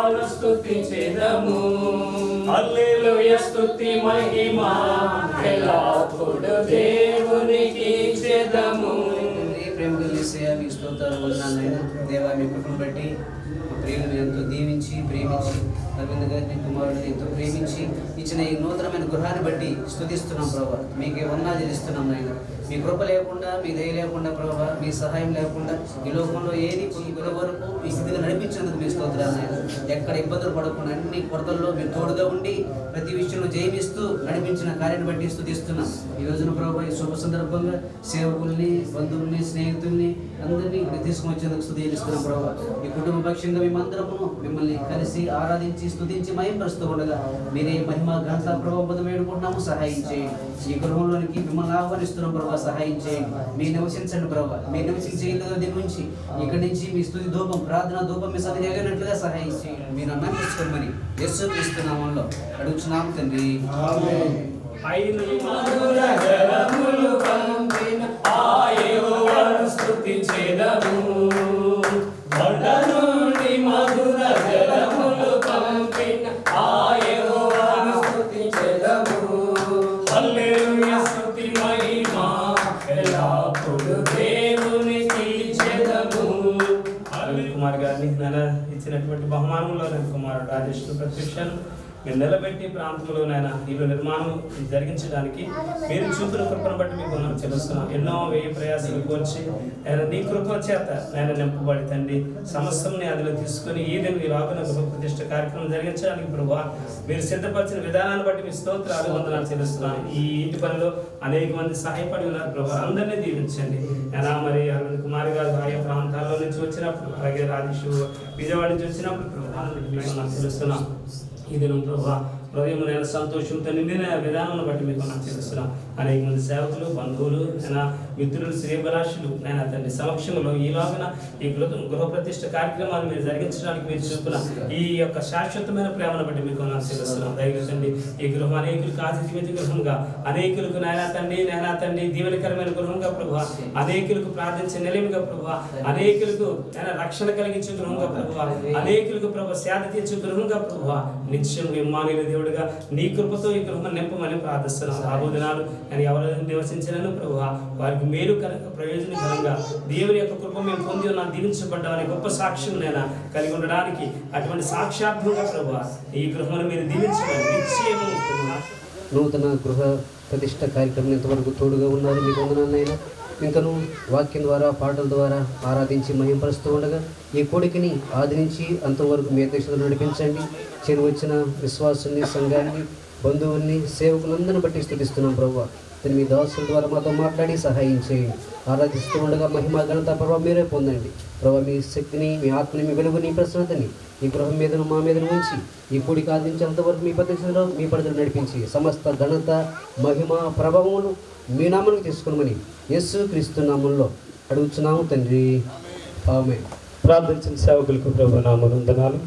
యెహోవాను స్తుతించెదము. హల్లెలూయా స్తుతి మహిమ ఎల్లప్పుడూ దేవునికి ఇచ్చెదము. ప్రేమ కలిగిసయ్యా మీకు స్తోత్రాలు వందనాలైనా దేవా మీ కృపను బట్టి మా ప్రియులను ఎంతో దీవించి ప్రేమించి అరవింద్ గారిని కుమారుడిని ఎంతో ప్రేమించి ఇచ్చిన ఈ నూతనమైన గృహాన్ని బట్టి స్తుతిస్తున్నాం ప్రభా. మీకే వందనాలు చెల్లిస్తున్నాం నాయన. మీ కృప లేకుండా మీ దయ లేకుండా ప్రభా, మీ సహాయం లేకుండా ఈ లోకంలో ఏది కొద్ది వరకు మీ స్థితిగా నడిపించినందుకు మీ స్తోత్రాలు నాయన. ఎక్కడ ఇబ్బందులు పడకుండా అన్ని కొరతల్లో మీరు తోడుగా ఉండి ప్రతి విషయంలో జయమిస్తూ నడిపించిన కార్యాన్ని బట్టి స్తుతిస్తున్నాం. ఈ రోజున ప్రభా ఈ శుభ సందర్భంగా సేవకుల్ని, బంధువుల్ని, స్నేహితుల్ని అందరినీ ఇక్కడ తీసుకుని వచ్చేందుకు స్తుతి చెల్లిస్తున్నాం ప్రభా. ఈ కుటుంబ పక్షంగా మేమందరము మిమ్మల్ని కలిసి ఆరాధించి స్తుతించి మహిమపరుస్తూ ఉండగా మీరే మహిమ ఘనత ప్రభావం వేడుకుంటున్నాము. సహాయం చేయండి. ఈ గృహంలోనికి మిమ్మల్ని ఆహ్వానిస్తున్నాం ప్రభావ. సహాయం చేయండి. మీరు నివసించండి ప్రభావ. మీరు నివసించేందుకు దీని నుంచి ఇక్కడి నుంచి మీ స్తుతి ధూపం, ప్రార్థన ధూపం మీ సన్నిధి ఎగిరినట్లుగా సహాయం చేయండి. మీరు అన్నం తీసుకోమని యేసు క్రీస్తు నామములో అడుగుచున్నాము తండ్రి. ఆమేన్. కుమార్ గారిని ఇచ్చినటువంటి బహుమానంలో కుమారుడు రాజేష్ ప్రత్యక్షను మీరు నిలబెట్టి ప్రాంతంలో ఇల్లు నిర్మాణం జరిగించడానికి మీరు చూపిన కృపను బట్టి మీకు మనం తెలుస్తున్నాం. ఎన్నో వ్యయ ప్రయాసాలు కోర్చి నీ కృప చేత నింపబడి తండ్రి సమస్యని అందులో తీసుకుని ఈ దిన రాబోయే గృహ ప్రతిష్ఠ కార్యక్రమం జరిగించడానికి ప్రభువా మీరు సిద్ధపరిచిన విధానాన్ని బట్టి మీ స్తోత్రాలు వందనాలు చెల్లిస్తున్నాను. ఈ ఇంటి పనిలో అనేక మంది సహాయపడి ఉన్నారు ప్రభు. అందరినీ దీవించండి. మరి అరవింద్ కుమార్ గారు ఆయా ప్రాంతాల్లో నుంచి వచ్చినప్పుడు, అలాగే రాజేష్ విజయవాడ నుంచి వచ్చినప్పుడు ప్రభు తెలుస్తున్నాం. ఈ దినం ప్రభా హృదయం సంతోషంతో నిండిన విధానం బట్టి మీకు నాకు తెలుస్తున్నాం. అనేక మంది సేవకులు, బంధువులు, మిత్రులు, శ్రేయభిలాషులు తండ్రి సమక్షంలో ఈలోగా ఈ గృహ ప్రతిష్ఠ కార్యక్రమాన్ని మీరు జరిగించడానికి మీరు చూపున ఈ యొక్క శాశ్వతమైన ప్రేమను బట్టి మీకు నాకు తెలుస్తున్నాం. దయచేయండి ఈ గృహం అనేకులకు ఆతిథ్యమితి గృహంగా, అనేకులకు తండ్రి దీవెనకరమైన గృహంగా ప్రభా, అనేకులకు ప్రార్థించే నిలయంగా ప్రభా, అనేకులకు రక్షణ కలిగించే గృహంగా ప్రభా, అనేకులకు ప్రభా సేద తీర్చే గృహంగా ప్రభా, నిత్యం ఇమ్మానుయేలు దేవుడిగా నీ కృపతో ఈ గృహం నింపమని ప్రార్థిస్తున్నాను. రాబోదినాలు నేను ఎవరు నివసించినను ప్రభువా వారికి మేలు ప్రయోజనకరంగా దేవుని యొక్క కృప మేము పొంది ఉన్నాను, దీవించబడ్డామని గొప్ప సాక్ష్యం నేను కలిగి ఉండడానికి అటువంటి సాక్షాత్తుగా ప్రభువా ఈ గృహం మీరు దీవించమని నిశ్చయము. నూతన గృహ ప్రతిష్ఠ కార్యక్రమం ఇంతవరకు తోడుగా ఉన్నారు. మీకు వందనాలైనా ఇంకను వాక్యం ద్వారా, పాటల ద్వారా ఆరాధించి మహింపరుస్తూ ఉండగా ఈ కోడికని ఆది నుంచి అంతవరకు మీ అధ్యక్షతను నడిపించండి. చేరు వచ్చిన విశ్వాసుల్ని, సంఘాన్ని, బంధువుల్ని, సేవకులందరిని బట్టి స్తుతిస్తున్నాం ప్రభావ. దీని మీ దాసుల ద్వారా మాతో మాట్లాడి సహాయం చేయండి. ఆరాధిస్తూ ఉండగా మహిమ ఘనత ప్రభావం మీరే పొందండి ప్రభావ. మీ శక్తిని, మీ ఆత్మని, మీ వెలుగుని, ప్రసన్నతని ఈ గృహం మీదను మా మీదను ఉంచి ఈ కూడి కాదించేంతవరకు మీ పద్ధతిలో మీ పరిధిలో నడిపించి సమస్త ఘనత, మహిమ, ప్రభావమును మీ నామను తీసుకున్నామని యేసు క్రీస్తు నామంలో అడుగుతున్నాము తండ్రి. ఆమేన్. ప్రార్థించిన సేవకులకు ప్రభు నామమున వందనాలు.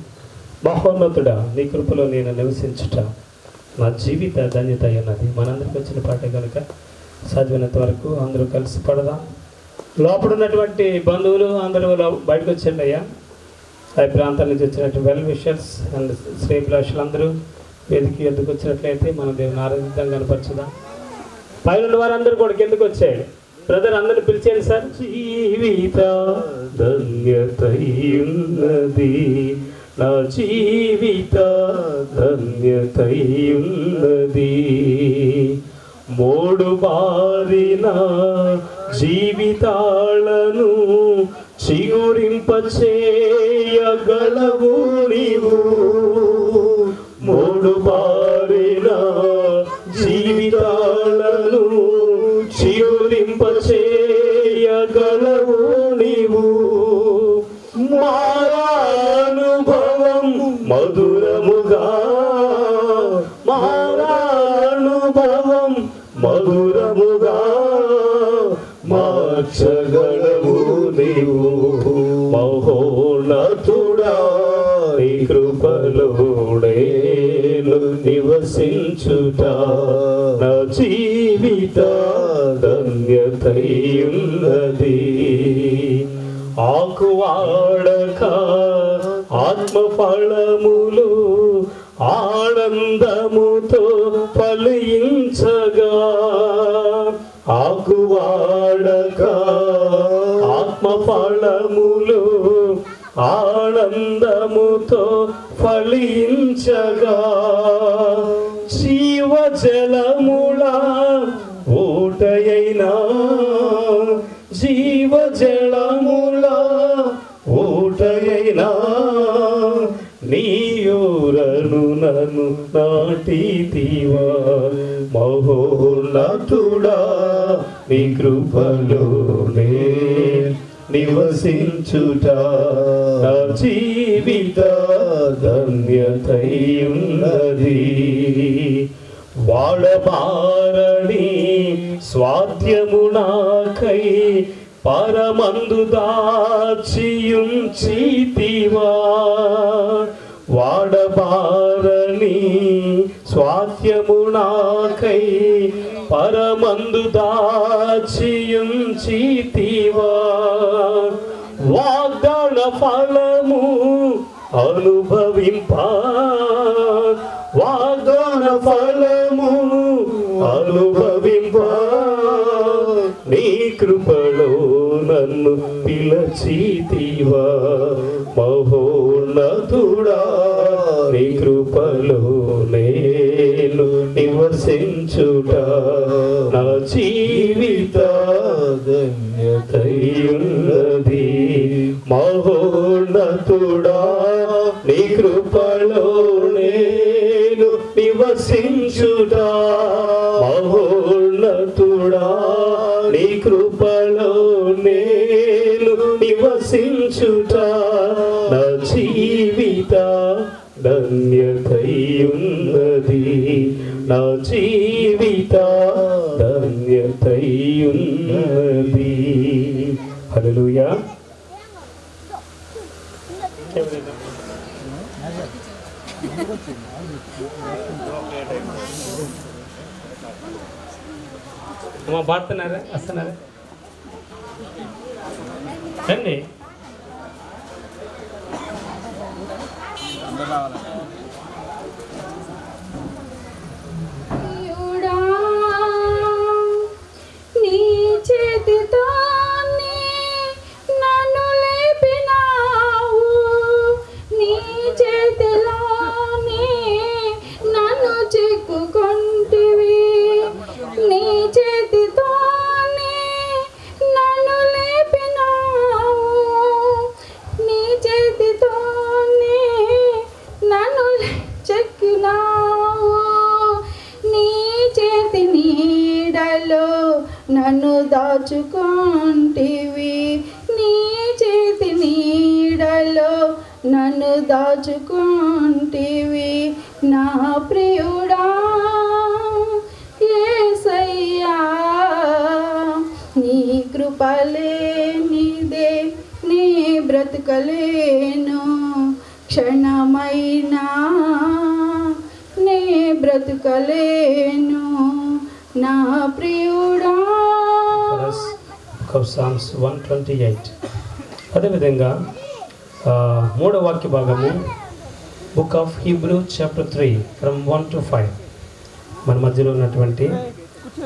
మహోన్నతుడా నీ కృపలో నేను నివసించుట నా జీవిత ధన్యత అన్నది మనందరికి వచ్చిన పాట కనుక సాధ్యమైనంత వరకు అందరూ కలిసి పడదాం. లోపల ఉన్నటువంటి బంధువులు అందరూ బయటకు వచ్చండి అయ్యా. ఆ ప్రాంతాల నుంచి వచ్చినటువంటి వెల్ విషర్స్ అండ్ శ్రేయభిలాషులు అందరూ వేదిక ఎందుకు వచ్చినట్లయితే మన దేవుని ఆరాధిద్దాం, కనపరచుదాం. పైన వారందరూ కూడా కిందకు వచ్చాడు. బ్రదర్ అందరూ పిలిచేయండి సార్. జీవిత ధన్యతయున్నది నా జీవిత ధన్యతయున్నది మోడు బారిన జీవితాలను చిగురింపచేయగలవు నీవు. మోడు బారిన జీవితాలను చిగురింపచేయగలవు నీవు. మారానుభవం మధురముగా, మారానుభవం మధురముగా మార్చగలవు నీవు. మహోన్నతుడా నీ కృపలో నేను నివసించుట నా జీవిత ధన్యతయున్నది. ఆకువాడక ఆత్మ ఫలములు ఆనందముతో ఫలించగా ఆకువాడక ఆత్మ ఫలములు ఆనందముతో ఫలించగా జీవజలముల ఊటయైనా జీవజలముల ఊటయైనా నీయూరను నన్ను నాటితివా మహోన్నతుడా నీ కృపలోనే నివసించుట నా జీవిత ధన్యతయున్నది వాడబారని స్వాధ్యము నాకై పరమందు దాచియుంచితివా వాడబారని స్వాధ్యము నాకై పరమందు దాచియుంచితివా వాగ్దాన ఫలము అనుభవింప వాగ్దాన ఫలము అనుభవింప నీ కృపలో నన్ను పిలచితివా మహోన్నతుడా నీ కృపలో నేను నివసించుట నా జీవిత ధన్యతయున్నది మహోన్నతుడా నీ కృపలో నేను నివసించుట మహోన్నతుడా నీ కృపలో నేను నివసించుట నా జీవిత ధన్యతయున్నది నా జీవిత ధన్యతయున్నది హల్లెలూయా. అమ్మ పాడుతున్నారా వస్తున్నారా రండి. నీ చేతితోనే నన్ను లేపినావు, నీ చేతిలోనే నన్ను చిక్కుకొంటివి, నీ చేతితోనే నన్ను లేపినావు, నీ చేతితోనే నన్ను చెక్కినావు, నీ చేతి నీడలో నన్ను దాచుకొంటివి, నీ చేతి నీడలో నన్ను దాచుకొంటివి నా ప్రియుడా యేసయ్యా. నీ కృపలేనిదే నీ బ్రతుకలేను, క్షణమైనా నీ బ్రతుకలేను నా ప్రియుడా. Psalms 128. అదేవిధంగా మూడవ వాక్య భాగము book of Hebrew chapter 3 from 1 to 5. మన మధ్యలో ఉన్నటువంటి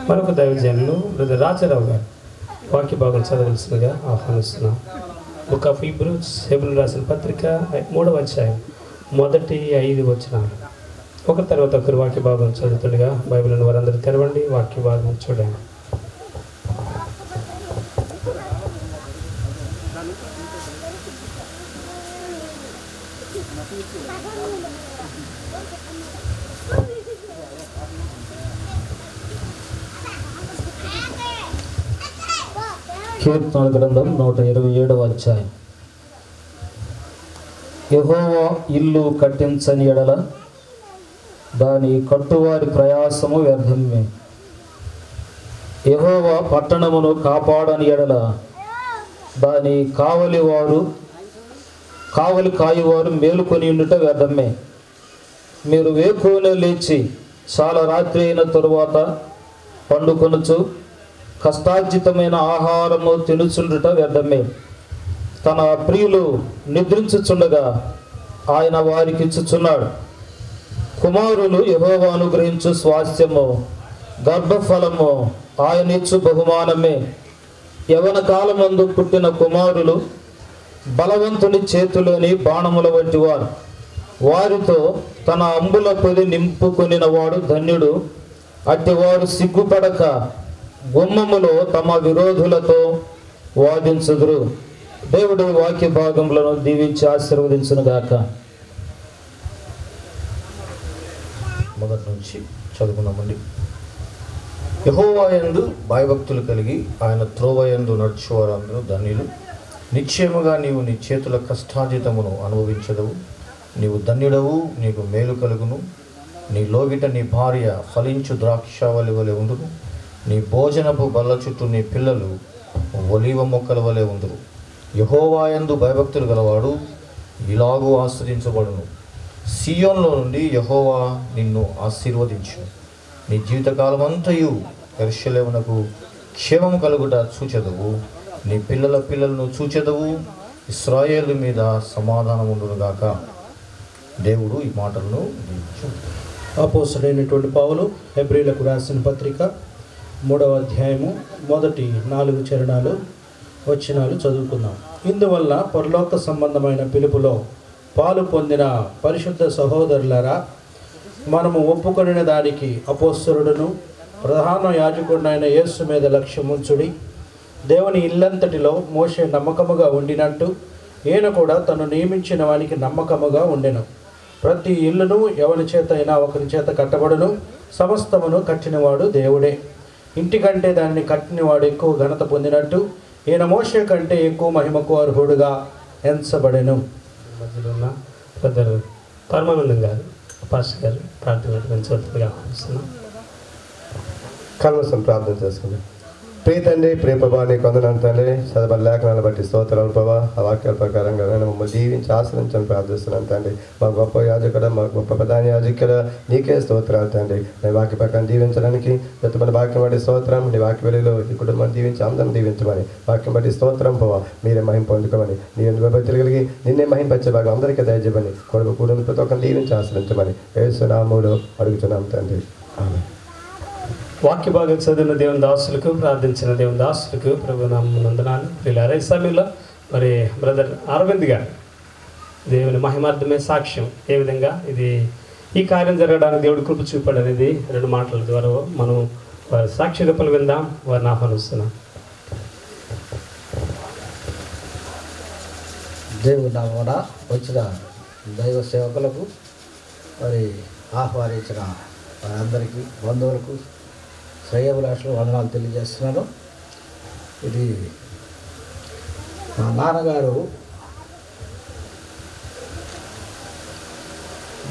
మరొక దైవజనులు బ్రదర్ రాజారావు గారు వాక్య భాగం చదవలసిందిగా ఆహ్వానిస్తున్నాం. బుక్ ఆఫ్ హీబ్రూస్ హెబ్రీ రాసిన పత్రిక 3వ అధ్యాయం మొదటి 5 వచనాలు. ఒకరి తర్వాత ఒకరు వాక్య భాగం చదువుతుండగా బైబిల్ని వారందరూ తెరవండి, వాక్య భాగం చూడండి. కీర్తనల గ్రంథం 127వ అధ్యాయం. యెహోవా ఇల్లు కట్టించని ఎడల దాని కట్టువారి ప్రయాసము వ్యర్థమే, యెహోవా పట్టణమును కాపాడని ఎడల దాని కావలి కాయువారు మేలుకొని ఉండుట వ్యర్థమే. మీరు వేకువనే లేచి చాలా రాత్రి అయిన తరువాత పండుకొనుచు కష్టార్జితమైన ఆహారము తినుచుండుట వ్యర్థమే. తన ప్రియులు నిద్రించుచుండగా ఆయన వారికి ఇచ్చుచున్నాడు. కుమారులు యెహోవా అనుగ్రహించు స్వాస్థ్యము, గర్భఫలము ఆయన ఇచ్చు బహుమానమే. యవన కాలమందు పుట్టిన కుమారులు బలవంతుని చేతిలోని బాణముల వంటి వారు. వారితో తన అంబుల పొది నింపుకొనిన వాడు ధన్యుడు. అట్టివారు సిగ్గుపడక గుమ్మములో తమ విరోధులతో వాదించుదురు. దేవుడి వాక్య భాగములను దీవించి ఆశీర్వదించును గాక. మొదటి నుంచి చదువుకున్నామండి. యెహోవా యందు భయభక్తులు కలిగి ఆయన త్రోవ యందు నడుచువారందరూ ధన్యులు. నిశ్చయముగా నీవు నీ చేతుల కష్టార్జితమును అనుభవించదవు. నీవు ధన్యుడవు, నీకు మేలు కలుగును. నీ లోగిట నీ భార్య ఫలించు ద్రాక్షావళి వలె ఉండును. నీ భోజనపు బల్ల చుట్టూ నీ పిల్లలు ఒలీవ మొక్కల వలె ఉందురు. యెహోవా యందు భయభక్తులు గలవాడు ఇలాగూ ఆశ్రయించబడును. సియోన్లో నుండి యెహోవా నిన్ను ఆశీర్వదించు. నీ జీవితకాలమంతయు యెరూషలేమునకు క్షేమము కలుగుట చూచెదవు. నీ పిల్లల పిల్లలను చూచెదవు. ఇశ్రాయేలు మీద సమాధానం ఉండునుగాక. దేవుడు ఈ మాటలను దీవించు. అపోస్తలుడైనటువంటి పౌలు హెబ్రీలకు రాసిన పత్రిక 3వ అధ్యాయము మొదటి 4 చరణాలు వచనాలు చదువుకుందాం. ఇందువల్ల పరలోక సంబంధమైన పిలుపులో పాలు పొందిన పరిశుద్ధ సహోదరులారా, మనము ఒప్పుకొనిన దానికి అపోస్తలుడును ప్రధాన యాజకుడినైన యేసు మీద లక్ష్యముంచుడి. దేవుని ఇల్లంతటిలో మోషే నమ్మకముగా ఉండినట్టు ఈయన కూడా తను నియమించిన వానికి నమ్మకముగా ఉండెను. ప్రతి ఇల్లును ఎవరి చేత అయినా ఒకరి చేత కట్టబడును. సమస్తమును కట్టినవాడు దేవుడే. ఇంటికంటే దానిని కట్టినవాడు ఎక్కువ ఘనత పొందినట్టు ఈయన మోషే కంటే ఎక్కువ మహిమకు అర్హుడుగా ఎంచబడెను. మధ్యలో ఉన్న బ్రదర్ పరమానందం గారు, పాస్టర్ గారు ప్రార్థన పెంచవలసిందిగా ఆహ్వానిస్తున్నాం. కన్వర్సం ప్రార్థన చేసుకుందాం. ప్రియ తండ్రి, ప్రియ ప్రభా, నీకు వందనాలు తండ్రి. చదవని లేఖనాలను బట్టి స్తోత్రాలు ప్రభా. ఆ వాక్యాల ప్రకారంగా మమ్మల్ని దీవించి ఆశ్రయించని ప్రార్థిస్తున్నాను తండ్రి. మా గొప్ప యాజకుడ, మా గొప్ప ప్రధాన యాజకుడ, నీకే స్తోత్రాలు తండ్రి. నీ వాక్య ప్రకారం దీవించడానికి మన వాక్యం బట్టి స్తోత్రం. నీ వాక్య వెలుగులో ఈ కుటుంబాన్ని దీవించి అందరం దీవించమని, వాక్యం బట్టి స్తోత్రం ప్రభా. మీరే మహిమ పొందుకోమని, నీ భక్తులు కలిగి నిన్నే మహింపచ్చే భాగం అందరికీ దయచేయమని, కొడుకు కుటుంబ ప్రతి ఒక్కరిని దీవించి ఆశ్రయించమని యేసు నామములో అడుగుతున్నాం తండ్రి. ఆమేన్. వాక్య భాగం చదివిన దేవుని దాసులకు, ప్రార్థించిన దేవుని దాసులకు ప్రభు నామమునందనాలు. ప్రియులారా, ఈ సమయంలో మరి బ్రదర్ అరవింద్ గారు దేవుని మహిమార్థమే సాక్ష్యం ఏ విధంగా ఇది ఈ కార్యం జరగడానికి దేవుడి కృప చూపాడు అనేది 2 మాటల ద్వారా మనం వారి సాక్షి రూపాలు విందాం. వారిని ఆహ్వానిస్తున్నాం. దేవుని నామమున వచ్చిన దైవ సేవకులకు, మరి ఆహ్వానించిన వారందరికీ, బంధువులకు, శ్రేయోభిలాషులు వందనాలు తెలియజేస్తున్నాను. ఇది మా నాన్నగారు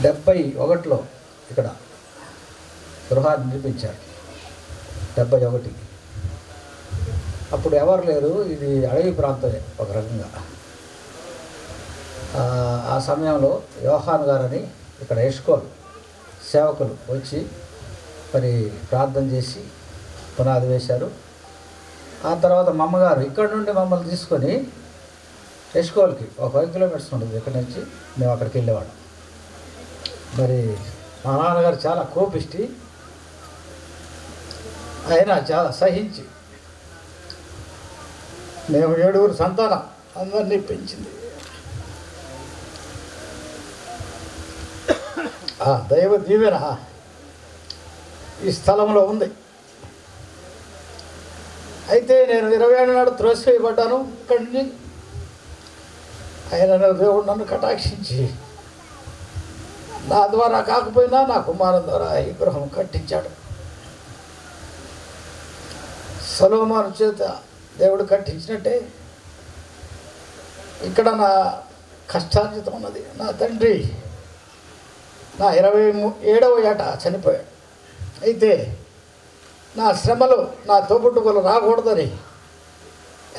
71లో ఇక్కడ గృహాన్ని నిర్మించారు. 71 అప్పుడు ఎవరు లేరు. ఇది అడవి ప్రాంతమే ఒక రకంగా. ఆ సమయంలో యోహాన్ గారని ఇక్కడ ఎస్కోల్ సేవకులు వచ్చి మరి ప్రార్థన చేసి పునాది వేశారు. ఆ తర్వాత మా అమ్మగారు ఇక్కడ నుండి మమ్మల్ని తీసుకొని ఎస్కోల్కి ఒక 5 కిలోమీటర్స్ ఉంటుంది. ఇక్కడ నుంచి మేము అక్కడికి వెళ్ళేవాళ్ళం. మరి మా నాన్నగారు చాలా కోపిష్టి. ఆయన చాలా సహించి మేము 7 సంతానం అందరినీ పెంచింది. దైవ దీవెన ఈ స్థలంలో ఉంది. అయితే నేను 27 నాడు త్రోసివేయబడ్డాను ఇక్కడి నుంచి. ఆయన దేవుడు నన్ను కటాక్షించి నా ద్వారా కాకపోయినా నా కుమారం ద్వారా ఈ గృహం కట్టించాడు. సొలొమోను చేత దేవుడు కట్టించినట్టే ఇక్కడ నా కష్టార్జితం ఉన్నది. నా తండ్రి నా 27వ ఏట చనిపోయాడు. అయితే నా శ్రమలు నా తోబుట్టుకులు రాకూడదని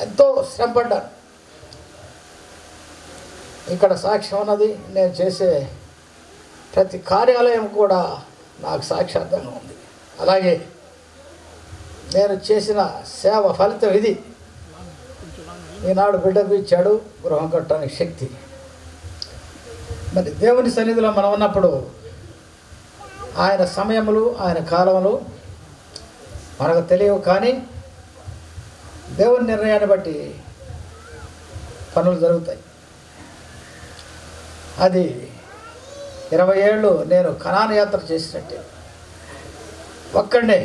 ఎంతో శ్రమపడ్డాను. ఇక్కడ సాక్ష్యం ఉన్నది. నేను చేసే ప్రతి కార్యాలయం కూడా నాకు సాక్షాత్తంగా ఉంది. అలాగే నేను చేసిన సేవ ఫలితం ఇది. ఈనాడు బిడ్డకు ఇచ్చాడు గృహం కట్టడానికి శక్తి. మరి దేవుని సన్నిధిలో మనం ఉన్నప్పుడు ఆయన సమయములు ఆయన కాలములు మనకు తెలియవు, కానీ దేవుని నిర్ణయాన్ని బట్టి పనులు జరుగుతాయి. అది 20 ఏళ్ళు నేను కనాను యాత్ర చేసినట్టే ఒక్కడే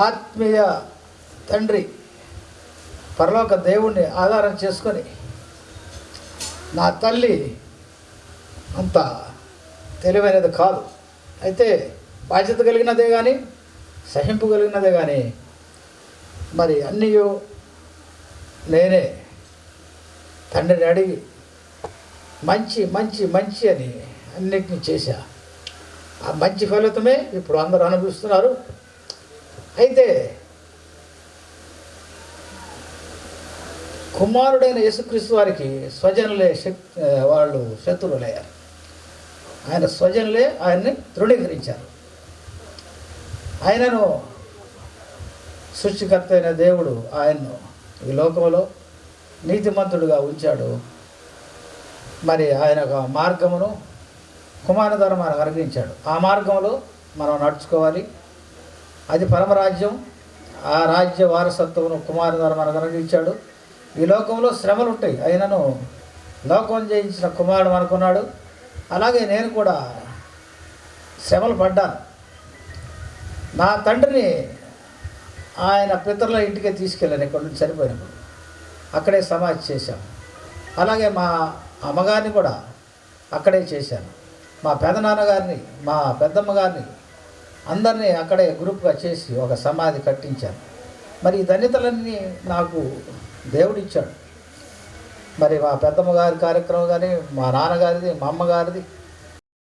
ఆత్మీయ తండ్రి పరలోక దేవుణ్ణి ఆధారం చేసుకొని, నా తల్లి అంత తెలివైనది కాదు, అయితే బాధ్యత కలిగినదే కానీ సహింపు కలిగినదే కానీ మరి అన్నీ నేనే తండ్రిని అడిగి మంచి మంచి మంచి అని అన్నిటినీ చేశా. ఆ మంచి ఫలితమే ఇప్పుడు అందరూ అనుభవిస్తున్నారు. అయితే కుమారుడైన యేసుక్రీస్తు వారికి స్వజనులే వాళ్ళు శత్రువులయ్యారు. ఆయన స్వజనులే ఆయన్ని తృణీకరించారు. ఆయనను సృష్టికర్త అయిన దేవుడు ఆయన్ను ఈ లోకంలో నీతిమంతుడుగా ఉంచాడు. మరి ఆయన ఒక మార్గమును కుమారుని ద్వారా మనకు అనుగ్రహించాడు. ఆ మార్గంలో మనం నడుచుకోవాలి. అది పరమరాజ్యం. ఆ రాజ్య వారసత్వమును కుమారుని ద్వారా మనకు అనుగ్రహించాడు. ఈ లోకంలో శ్రమలు ఉంటాయి, అయినను లోకం జయించిన కుమారుడు అనుకున్నాడు. అలాగే నేను కూడా శ్రమలు పడ్డాను. నా తండ్రిని ఆయన పితరుల ఇంటికే తీసుకెళ్ళాను. ఇక్కడ నుంచి చనిపోయినప్పుడు అక్కడే సమాధి చేశాం. అలాగే మా అమ్మగారిని కూడా అక్కడే చేశాను. మా పెదనాన్నగారిని, మా పెద్దమ్మ గారిని అందరినీ అక్కడే గ్రూప్గా చేసి ఒక సమాధి కట్టించాను. మరి ఈ ధన్యతలన్నీ నాకు దేవుడిచ్చాడు. మరి మా పెద్దమ్మ గారి కార్యక్రమం కానీ, మా నాన్నగారిది, మా అమ్మగారిది,